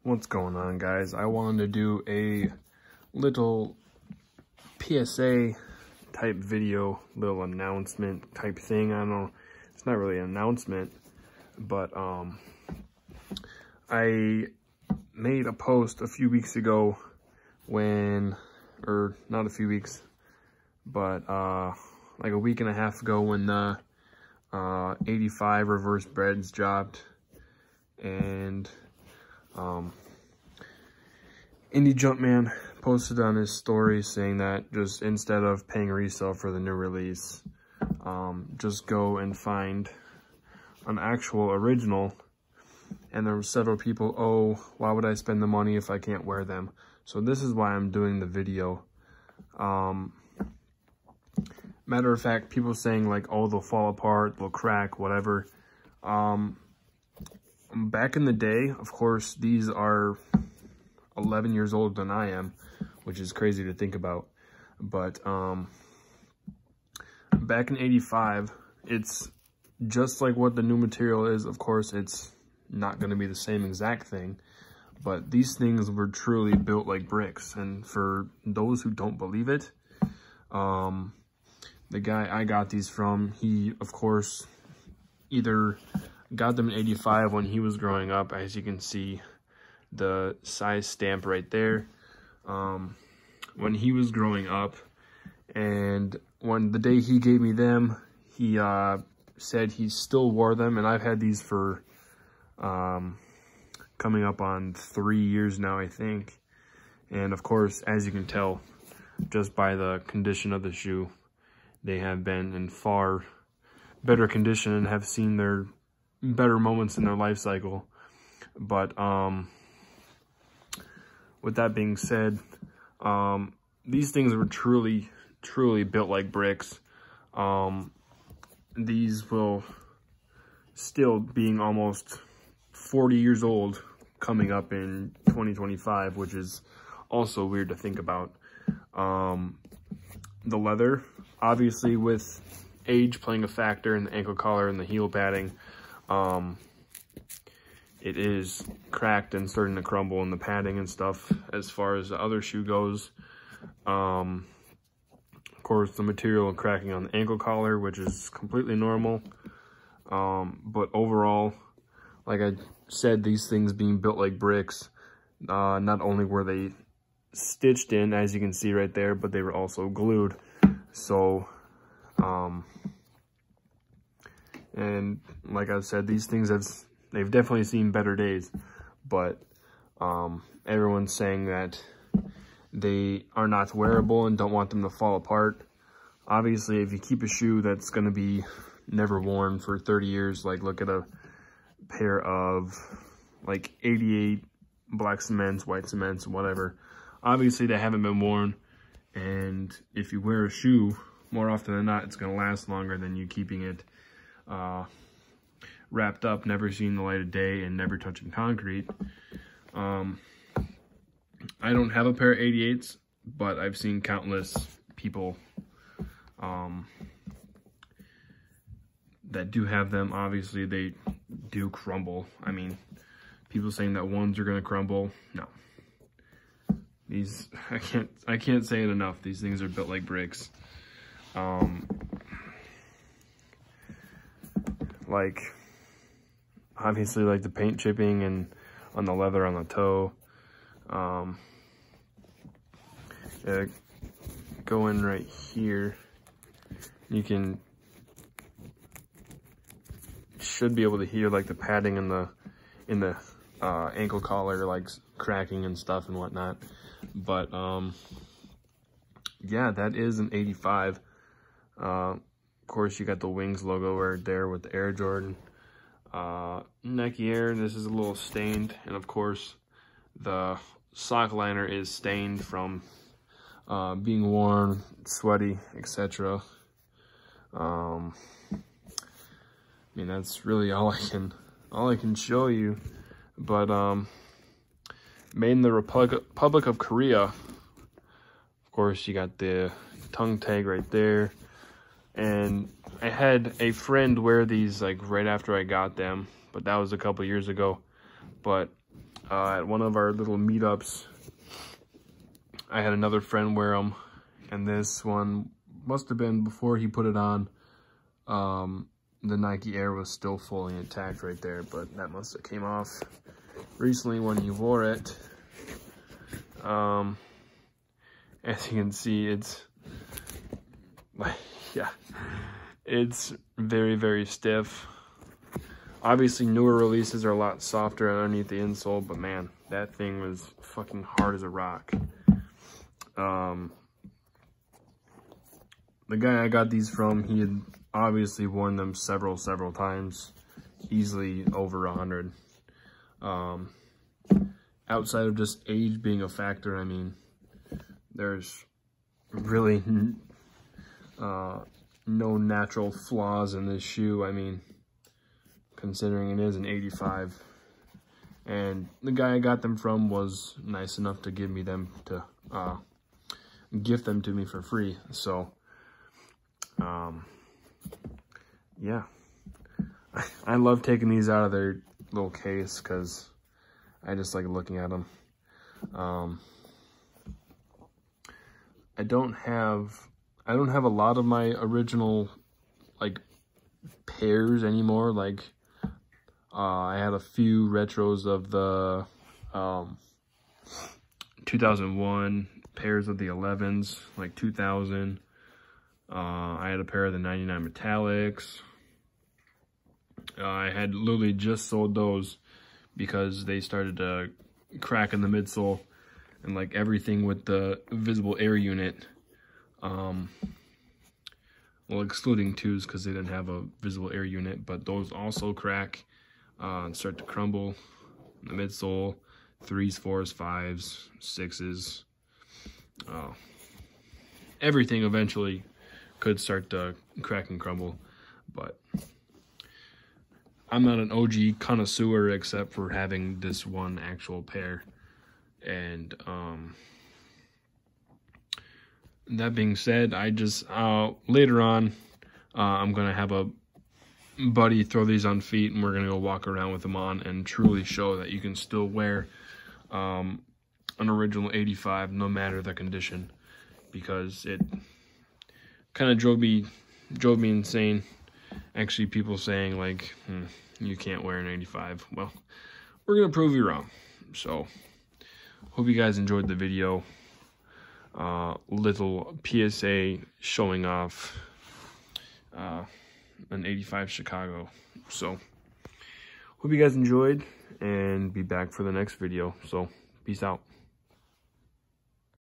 What's going on, guys? I wanted to do a little PSA type video, little announcement type thing. I don't know, it's not really an announcement, but I made a post a few weeks ago or not a few weeks, but like a week and a half ago when the 85 reverse breads dropped, and Indie Jumpman posted on his story saying that just instead of paying resale for the new release, just go and find an actual original. And there were several people, oh, why would I spend the money if I can't wear them? So this is why I'm doing the video. Matter of fact, people saying like, oh, they'll fall apart, they'll crack, whatever. Back in the day, of course, these are 11 years older than I am, which is crazy to think about. But back in 85, it's just like what the new material is. Of course, it's not going to be the same exact thing, but these things were truly built like bricks. And for those who don't believe it, the guy I got these from, he, of course, either got them in 85 when he was growing up, as you can see the size stamp right there, when he was growing up. And when the day he gave me them, he said he still wore them, and I've had these for coming up on 3 years now, I think. And of course, as you can tell just by the condition of the shoe, they have been in far better condition and have seen their better moments in their life cycle. But with that being said, these things were truly built like bricks. These will still, being almost 40 years old, coming up in 2025, which is also weird to think about. The leather, obviously with age playing a factor in the ankle collar and the heel padding, it is cracked and starting to crumble in the padding and stuff as far as the other shoe goes. Of course, the material cracking on the ankle collar, which is completely normal. But overall, like I said, these things being built like bricks, not only were they stitched in, as you can see right there, but they were also glued. So, and like I said, these things they've definitely seen better days, but everyone's saying that they are not wearable and don't want them to fall apart. Obviously, if you keep a shoe that's going to be never worn for 30 years, like look at a pair of like 88 black cements, white cements, whatever, obviously they haven't been worn. And if you wear a shoe, more often than not, it's going to last longer than you keeping it wrapped up, never seeing the light of day, and never touching concrete. I don't have a pair of 88s, but I've seen countless people that do have them. Obviously, they do crumble. I mean, people saying that ones are going to crumble. No. These, I can't say it enough. These things are built like bricks. Like, obviously, like the paint chipping and on the leather on the toe. Go in right here. You should be able to hear like the padding in the ankle collar, like cracking and stuff and whatnot. But yeah, that is an 85. Of course, you got the Wings logo right there with the Air Jordan. Nike Air, this is a little stained, and of course the sock liner is stained from being worn, sweaty, etc. I mean, that's really all I can show you. But made in the Republic of Korea. Of course, you got the tongue tag right there. And I had a friend wear these like right after I got them, but that was a couple years ago. But at one of our little meetups, I had another friend wear them, and this one must have been before he put it on. The Nike Air was still fully intact right there, but that must have came off recently when he wore it. As you can see, it's like, yeah, it's very, very stiff. Obviously, newer releases are a lot softer underneath the insole, but man, that thing was fucking hard as a rock. The guy I got these from, he had obviously worn them several times, easily over 100. Outside of just age being a factor, I mean, there's really no natural flaws in this shoe. I mean, considering it is an 85, and the guy I got them from was nice enough to give me them to gift them to me for free. So yeah, I love taking these out of their little case because I just like looking at them. I don't have a lot of my original like pairs anymore. Like I had a few retros of the 2001 pairs of the 11s, like 2000. I had a pair of the 99 metallics. I had literally just sold those because they started to crack in the midsole, and like everything with the visible air unit, well, excluding 2s because they didn't have a visible air unit, but those also crack and start to crumble in the midsole. 3s, 4s, 5s, 6s, everything eventually could start to crack and crumble. But I'm not an OG connoisseur except for having this one actual pair. And that being said, I just later on I'm gonna have a buddy throw these on feet, and we're gonna go walk around with them on and truly show that you can still wear an original 85 no matter the condition, because it kind of drove me insane. Actually, people saying like, you can't wear an 85. Well, we're gonna prove you wrong. So hope you guys enjoyed the video. Little PSA showing off an 85 Chicago. So hope you guys enjoyed, and be back for the next video. So peace out.